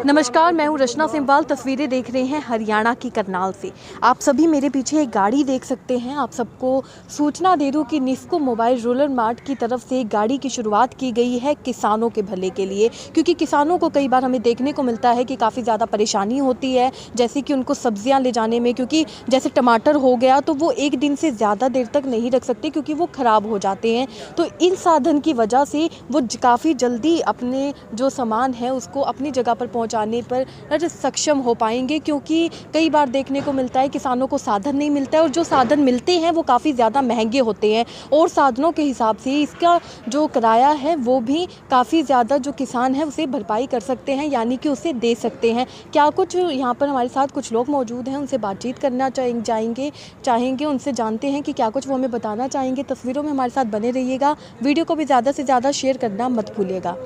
नमस्कार, मैं हूं रचना सिंहवाल। तस्वीरें देख रहे हैं हरियाणा की करनाल से। आप सभी मेरे पीछे एक गाड़ी देख सकते हैं। आप सबको सूचना दे दूं कि निस्को मोबाइल रोलर मार्ट की तरफ से एक गाड़ी की शुरुआत की गई है किसानों के भले के लिए, क्योंकि किसानों को कई बार हमें देखने को मिलता है कि काफ़ी ज़्यादा परेशानी होती है, जैसे कि उनको सब्जियाँ ले जाने में, क्योंकि जैसे टमाटर हो गया तो वो एक दिन से ज़्यादा देर तक नहीं रख सकते क्योंकि वो ख़राब हो जाते हैं। तो इन साधन की वजह से वो काफ़ी जल्दी अपने जो सामान है उसको अपनी जगह पर पहुंचाने पर सक्षम हो पाएंगे, क्योंकि कई बार देखने को मिलता है किसानों को साधन नहीं मिलता है और जो साधन मिलते हैं वो काफ़ी ज़्यादा महंगे होते हैं और साधनों के हिसाब से इसका जो किराया है वो भी काफ़ी ज़्यादा जो किसान है उसे भरपाई कर सकते हैं, यानी कि उसे दे सकते हैं। क्या कुछ यहाँ पर हमारे साथ कुछ लोग मौजूद हैं, उनसे बातचीत करना चाहेंगे उनसे जानते हैं कि क्या कुछ वो हमें बताना चाहेंगे। तस्वीरों में हमारे साथ बने रहिएगा। वीडियो को भी ज़्यादा से ज़्यादा शेयर करना मत भूलिएगा।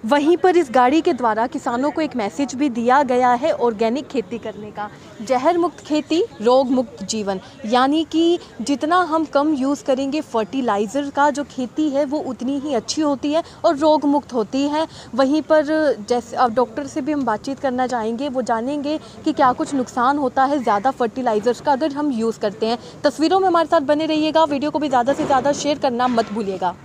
वहीं पर इस गाड़ी के द्वारा किसानों को एक मैसेज भी दिया गया है ऑर्गेनिक खेती करने का। जहर मुक्त खेती, रोग मुक्त जीवन, यानी कि जितना हम कम यूज़ करेंगे फर्टिलाइज़र का, जो खेती है वो उतनी ही अच्छी होती है और रोग मुक्त होती है। वहीं पर जैसे अब डॉक्टर से भी हम बातचीत करना चाहेंगे, वो जानेंगे कि क्या कुछ नुकसान होता है ज़्यादा फर्टिलाइज़र्स का अगर हम यूज़ करते हैं। तस्वीरों में हमारे साथ बने रहिएगा। वीडियो को भी ज़्यादा से ज़्यादा शेयर करना मत भूलिएगा।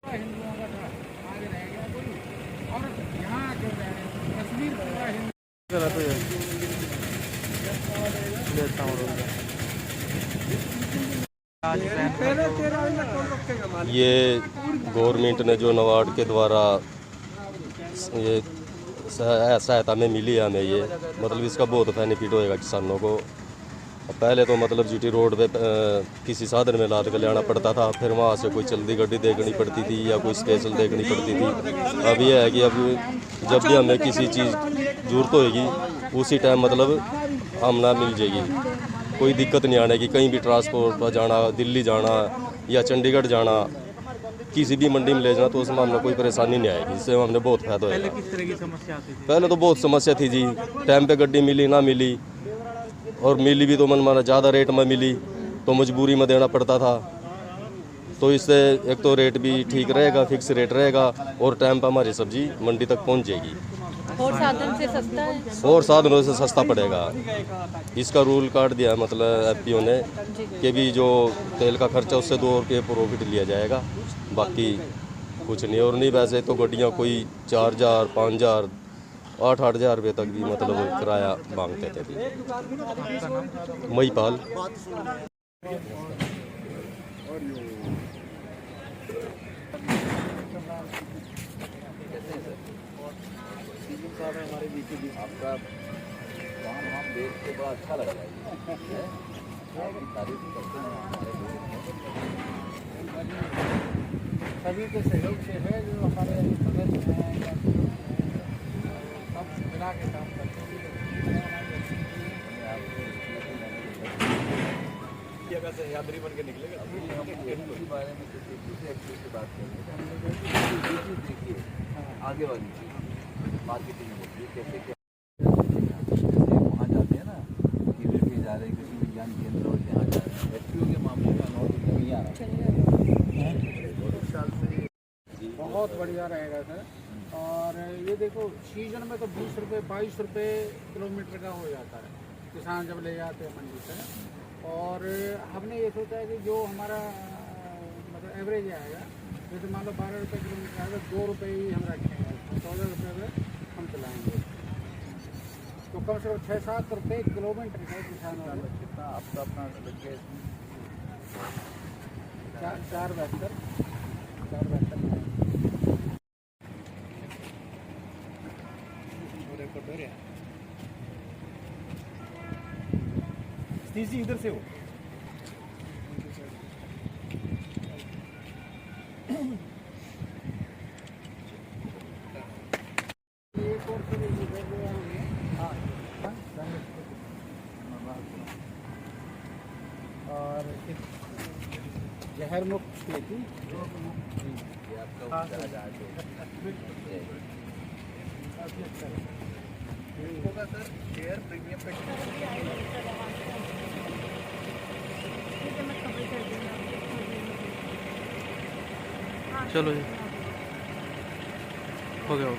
हिंदुओं का था, आगे रह गया कोई और यहाँ जो है कश्मीर पूरा हिंदू। ये गवर्नमेंट ने जो नाबार्ड के द्वारा ये सहायता में मिली है हमें, ये मतलब इसका बहुत बेनिफिट होएगा किसानों को। पहले तो मतलब जीटी रोड पे किसी साधन में लाद कर ले आना पड़ता था, फिर वहाँ से कोई चलती गाड़ी देखनी पड़ती थी या कोई स्पेशल देखनी पड़ती थी। अब ये है कि अब जब भी हमें किसी चीज़ ज़रूरत होएगी उसी टाइम मतलब आमना मिल जाएगी। कोई दिक्कत नहीं आने की, कहीं भी ट्रांसपोर्ट पर जाना, दिल्ली जाना या चंडीगढ़ जाना, किसी भी मंडी में ले जाना तो उसमें हमने कोई परेशानी नहीं आएगी। इससे हमने बहुत फायदा होगा। पहले किस तरह की समस्या आती थी? पहले तो बहुत समस्या थी जी, टाइम पे गड्डी मिली ना मिली, और मिली भी तो मन माना ज़्यादा रेट में मिली तो मजबूरी में देना पड़ता था। तो इससे एक तो रेट भी ठीक रहेगा, फिक्स रेट रहेगा और टाइम पर हमारी सब्जी मंडी तक पहुंच जाएगी और साधन से सस्ता है और साधनों से सस्ता पड़ेगा। इसका रूल काट दिया है मतलब एफपीओ ने कि भी जो तेल का खर्चा उससे 2 रुपये प्रॉफिट लिया जाएगा, बाकी कुछ नहीं। और नहीं वैसे तो गाड़ियाँ कोई 4000, 5000, 8-8 हज़ार रुपये तक भी मतलब किराया मांगते थे। महिपाल। आपका काम हम देख के बड़ा अच्छा लग रहा है। आपकी तारीफ करते हैं हमारे सभी के सहयोग से है, जो हमारे सदस्य हैं या सब मिला के काम करते हैं। यात्री बन के निकलेगा इसी बारे में दूसरे एक्टिव से बात करेंगे। देखिए आगे वाली चीज़ मार्केटिंग होती है, कैसे क्या वहाँ जाते हैं ना कीड़े के जा रहे कृषि विज्ञान केंद्र और यहाँ जा रहे हैं एफपीओ के मामले में अनुभव नहीं आ रहा। बहुत बढ़िया रहेगा सर। और ये देखो सीजन में तो 20 रुपये 22 रुपये किलोमीटर का हो जाता है, किसान जब ले जाते हैं मंडी से। और हमने ये सोचा है कि जो हमारा मतलब एवरेज आएगा, जैसे मान लो 12 रुपये किलोमीटर आएगा, 2 रुपये ही हम रखेंगे, 14 रुपये में हम चलाएँगे। तो कम से कम 6-7 रुपये किलोमीटर है किसानों वाले। कितना आपका अपना लगे? 4 बेहतर इधर से हो और जहर खैर मुक्त लेती ये आपका आजाद होगा सर शेयर प्रीमियम पे चलो जी हो गया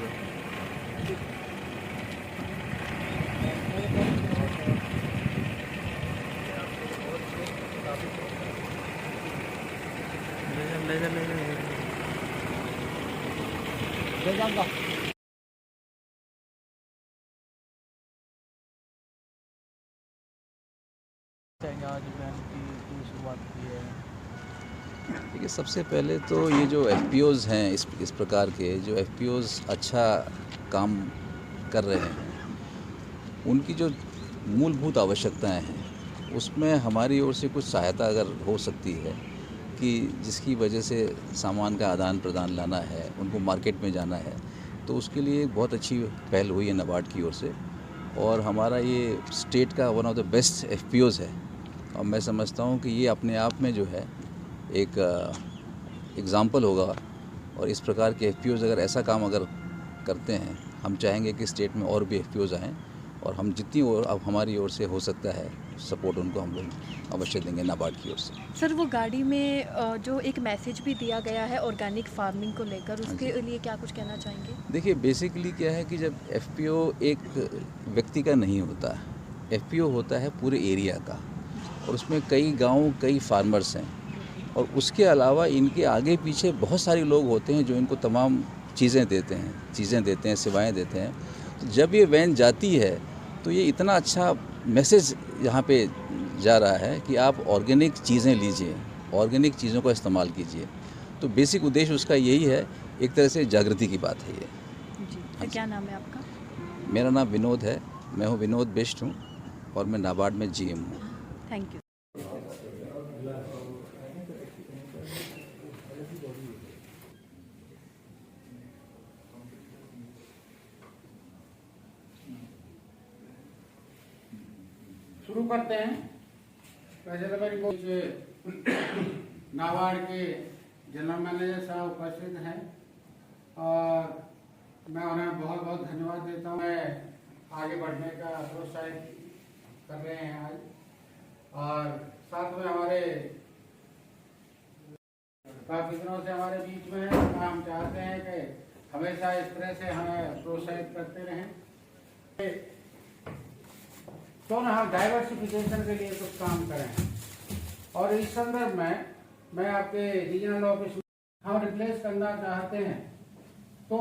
ले जा ले जाऊंगा। आज वैन की शुरुआत की है। देखिए, सबसे पहले तो ये जो एफपीओज़ हैं इस प्रकार के जो एफपीओज़ अच्छा काम कर रहे हैं, उनकी जो मूलभूत आवश्यकताएं हैं उसमें हमारी ओर से कुछ सहायता अगर हो सकती है कि जिसकी वजह से सामान का आदान प्रदान लाना है, उनको मार्केट में जाना है, तो उसके लिए एक बहुत अच्छी पहल हुई है नाबार्ड की ओर से। और हमारा ये स्टेट का वन ऑफ द बेस्ट एफपीओज़ है और मैं समझता हूँ कि ये अपने आप में जो है एक एग्ज़ाम्पल होगा। और इस प्रकार के एफपीओज़ अगर ऐसा काम अगर करते हैं, हम चाहेंगे कि स्टेट में और भी एफपीओज़ आएँ और हम जितनी और अब हमारी ओर से हो सकता है सपोर्ट उनको हम लोग अवश्य देंगे नाबार्ड की ओर से। सर वो गाड़ी में जो एक मैसेज भी दिया गया है ऑर्गेनिक फार्मिंग को लेकर, उसके लिए क्या कुछ कहना चाहेंगे? देखिए, बेसिकली क्या है कि जब एफपीओ एक व्यक्ति का नहीं होता, एफपीओ होता है पूरे एरिया का और उसमें कई गांव कई फार्मर्स हैं और उसके अलावा इनके आगे पीछे बहुत सारे लोग होते हैं जो इनको तमाम चीज़ें देते हैं, सेवाएं देते हैं। तो जब ये वैन जाती है तो ये इतना अच्छा मैसेज यहाँ पे जा रहा है कि आप ऑर्गेनिक चीज़ें लीजिए, ऑर्गेनिक चीज़ों का इस्तेमाल कीजिए। तो बेसिक उद्देश्य उसका यही है, एक तरह से जागृति की बात है ये। जी, तो क्या नाम है आपका? मेरा नाम विनोद है, मैं हूँ विनोद बिष्ट हूँ और मैं नाबार्ड में जीएम हूँ। Thank you. शुरू करते हैं। वैसे तो मेरी नाबार्ड के जनरल मैनेजर साहब उपस्थित हैं और मैं उन्हें बहुत बहुत धन्यवाद देता हूँ। मैं आगे बढ़ने का प्रोत्साहित कर रहे हैं आज और साथ में हमारे काफ़ी दिनों से हमारे बीच में है। हम चाहते हैं कि हमेशा इस तरह से हमें प्रोत्साहित करते रहें। तो ना हम डाइवर्सिफिकेशन के लिए कुछ काम करें और इस संदर्भ में मैं आपके रीजनल ऑफिस में हम रिप्लेस करना चाहते हैं। तो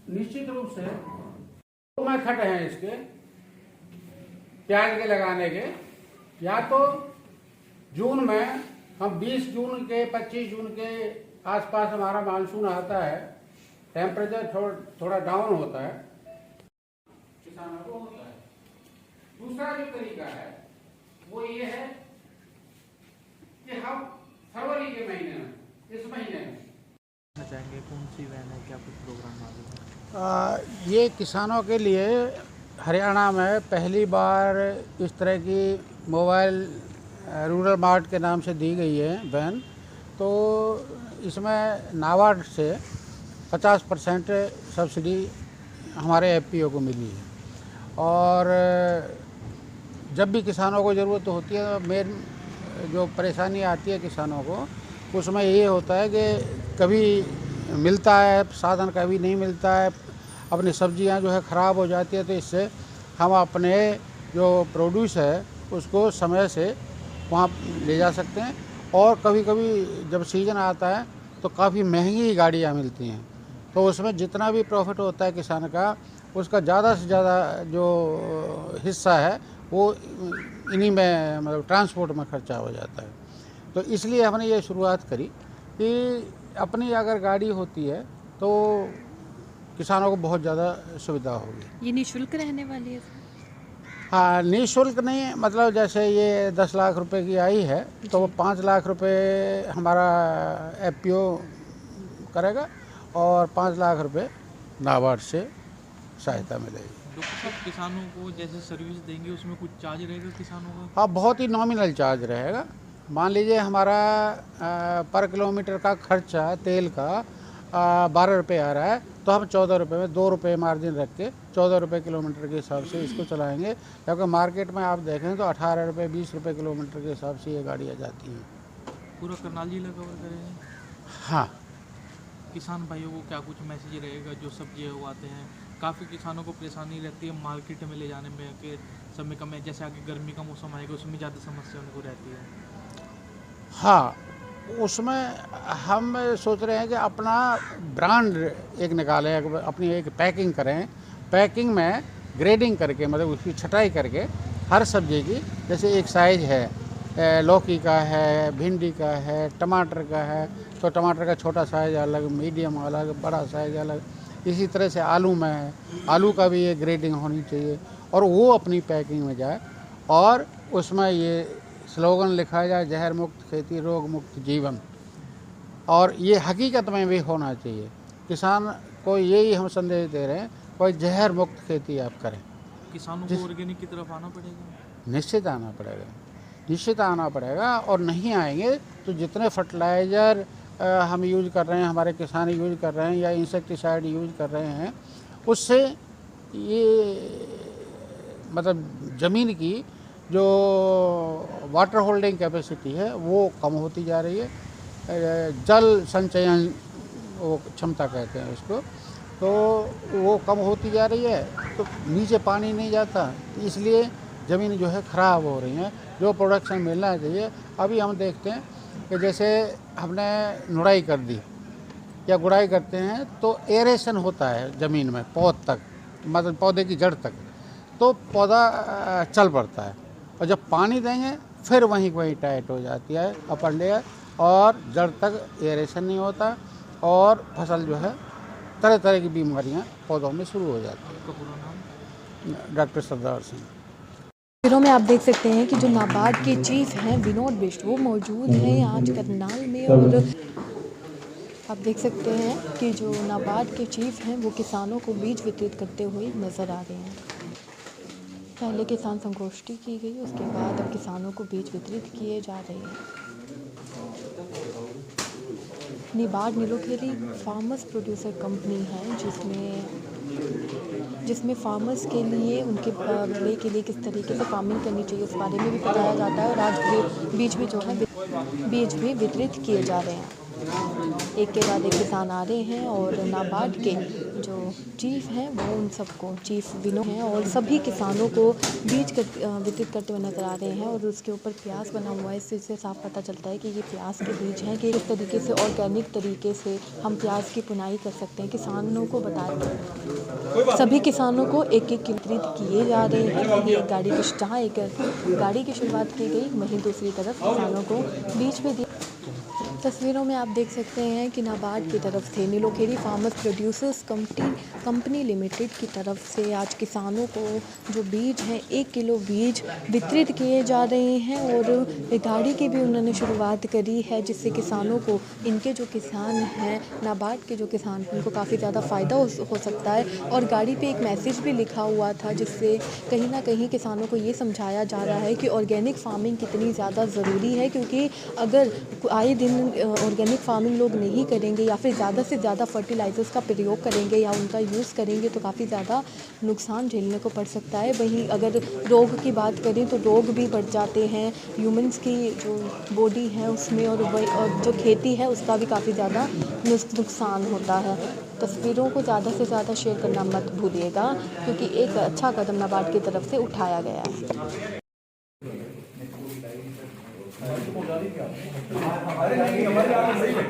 निश्चित रूप से दो मेथड हैं इसके प्याज के लगाने के। या तो जून में हम 20 जून के 25 जून के आसपास हमारा मानसून आता है, टेम्परेचर थोड़ा डाउन होता है, किसानों को होता है। दूसरा जो तरीका है वो ये है कि हम फरवरी के महीने में, इस महीने में चाहेंगे कौन सी वैन है, क्या कुछ प्रोग्राम आगे? ये किसानों के लिए हरियाणा में पहली बार इस तरह की मोबाइल रूरल मार्ट के नाम से दी गई है वैन। तो इसमें नाबार्ड से 50% सब्सिडी हमारे एफपीओ को मिली है और जब भी किसानों को ज़रूरत होती है, मेन जो परेशानी आती है किसानों को उसमें ये होता है कि कभी मिलता है साधन, कभी नहीं मिलता है, अपनी सब्जियां जो है ख़राब हो जाती है। तो इससे हम अपने जो प्रोड्यूस है उसको समय से वहाँ ले जा सकते हैं और कभी कभी जब सीज़न आता है तो काफ़ी महंगी गाड़ियाँ मिलती हैं। तो उसमें जितना भी प्रॉफिट होता है किसान का, उसका ज़्यादा से ज़्यादा जो हिस्सा है वो इन्हीं में मतलब ट्रांसपोर्ट में खर्चा हो जाता है। तो इसलिए हमने ये शुरुआत करी कि अपनी अगर गाड़ी होती है तो किसानों को बहुत ज़्यादा सुविधा होगी। ये निःशुल्क रहने वाली है? हाँ, निःशुल्क नहीं, मतलब जैसे ये 10 लाख रुपए की आई है तो वो 5 लाख रुपए हमारा एफपीओ करेगा और 5 लाख रुपए नाबार्ड से सहायता मिलेगी। डॉक्टर साहब, किसानों को जैसे सर्विस देंगे उसमें कुछ चार्ज रहेगा किसानों का? हाँ, बहुत ही नॉमिनल चार्ज रहेगा मान लीजिए हमारा पर किलोमीटर का खर्चा तेल का 12 रुपये आ रहा है, तो हम 14 रुपये में 2 रुपये मार्जिन रख के 14 रुपये किलोमीटर के हिसाब से इसको चलाएंगे, क्योंकि मार्केट में आप देखें तो 18 रुपये 20 रुपये किलोमीटर के हिसाब से ये गाड़ियाँ जाती हैं। पूरा करनाल जिला कवर करेंगे। हाँ, किसान भाइयों को क्या कुछ मैसेज रहेगा जो सब्जी उगाते हैं? काफ़ी किसानों को परेशानी रहती है मार्केट में ले जाने में के समय का में, जैसे आगे गर्मी का मौसम आएगा उसमें ज़्यादा समस्या उनको रहती है। हाँ, उसमें हम सोच रहे हैं कि अपना ब्रांड एक निकालें, अपनी एक पैकिंग करें, पैकिंग में ग्रेडिंग करके, मतलब उसकी छटाई करके हर सब्जी की, जैसे एक साइज है लौकी का है, भिंडी का है, टमाटर का है, तो टमाटर का छोटा साइज अलग, मीडियम अलग, बड़ा साइज अलग, इसी तरह से आलू में है, आलू का भी ये ग्रेडिंग होनी चाहिए, और वो अपनी पैकिंग में जाए और उसमें ये स्लोगन लिखा जाए, जहर मुक्त खेती, रोग मुक्त जीवन। और ये हकीकत में भी होना चाहिए। किसान को यही हम संदेश दे रहे हैं, कोई जहर मुक्त खेती आप करें। किसानों को ऑर्गेनिक की तरफ आना पड़ेगा। निश्चित आना पड़ेगा, निश्चित आना पड़ेगा, और नहीं आएंगे तो जितने फर्टिलाइज़र हम यूज़ कर रहे हैं, हमारे किसान यूज़ कर रहे हैं, या इंसेक्टिसाइड यूज़ कर रहे हैं, उससे ये मतलब ज़मीन की जो वाटर होल्डिंग कैपेसिटी है वो कम होती जा रही है, जल संचयन वो क्षमता कहते हैं उसको, तो वो कम होती जा रही है, तो नीचे पानी नहीं जाता, तो इसलिए ज़मीन जो है ख़राब हो रही है, जो प्रोडक्शन मिलना चाहिए। अभी हम देखते हैं कि जैसे हमने निराई कर दी या गुड़ाई करते हैं तो एरेशन होता है ज़मीन में पौध तक, मतलब पौधे की जड़ तक, तो पौधा चल पड़ता है, और जब पानी देंगे फिर वहीं वहीं टाइट हो जाती है अपर लेयर, और जड़ तक एरेशन नहीं होता, और फसल जो है तरह तरह की बीमारियां पौधों में शुरू हो जाती आपका पूरा नाम? है। डॉक्टर सरदार सिंह। तस्वीरों में आप देख सकते हैं कि जो नाबार्ड के चीफ हैं विनोद बिष्ट, वो मौजूद हैं आज करनाल में, और आप देख सकते हैं कि जो नाबार्ड के चीफ हैं वो किसानों को बीज वितरित करते हुए नजर आ रहे हैं। पहले किसान संगोष्ठी की गई, उसके बाद अब किसानों को बीज वितरित किए जा रहे हैं। नाबार्ड नीलोखेरी फार्मर्स प्रोड्यूसर कंपनी है, जिसमें फार्मर्स के लिए उनके भले के लिए किस तरीके से फार्मिंग करनी चाहिए उस बारे में भी बताया जाता है, और आज बीज भी जो है बीज भी वितरित किए जा रहे हैं। एक के बाद एक किसान आ रहे हैं, और नाबार्ड के जो चीफ हैं वो उन सबको, चीफ विनोद हैं, और सभी किसानों को बीज वितरित करते हुए नजर आ रहे हैं। और उसके ऊपर प्याज बना हुआ है, इससे साफ पता चलता है कि ये प्याज के बीज हैं, कि किस तरीके से ऑर्गेनिक तरीके से हम प्याज की बुनाई कर सकते हैं। किसानों को बताया, सभी किसानों को एक एक वितरित किए जा रहे हैं। ये गाड़ी की जहाँ एक गाड़ी की शुरुआत की गई, वहीं दूसरी तरफ किसानों को बीज भी दिए। तस्वीरों में आप देख सकते हैं कि नाबार्ड की तरफ से नीलोखेरी फार्मर्स प्रोड्यूसर्स कंपनी लिमिटेड की तरफ से आज किसानों को जो बीज हैं 1 किलो बीज वितरित किए जा रहे हैं, और गाड़ी की भी उन्होंने शुरुआत करी है, जिससे किसानों को, इनके जो किसान हैं नाबार्ड के जो किसान हैं, उनको काफ़ी ज़्यादा फ़ायदा हो सकता है। और गाड़ी पे एक मैसेज भी लिखा हुआ था, जिससे कहीं ना कहीं किसानों को ये समझाया जा रहा है कि ऑर्गेनिक फार्मिंग कितनी ज़्यादा ज़रूरी है, क्योंकि अगर आए दिन ऑर्गेनिक फार्मिंग लोग नहीं करेंगे या फिर ज़्यादा से ज़्यादा फर्टिलाइज़र्स का प्रयोग करेंगे या उनका यूज़ करेंगे तो काफ़ी ज़्यादा नुकसान झेलने को पड़ सकता है। वहीं अगर रोग की बात करें तो रोग भी बढ़ जाते हैं ह्यूमंस की जो बॉडी है उसमें, और जो खेती है उसका भी काफ़ी ज़्यादा नुकसान होता है। तस्वीरों को ज़्यादा से ज़्यादा शेयर करना मत भूलिएगा, क्योंकि एक अच्छा कदम नाबार्ड की तरफ से उठाया गया है। अरे नहीं, हमारे यहाँ पे सही है।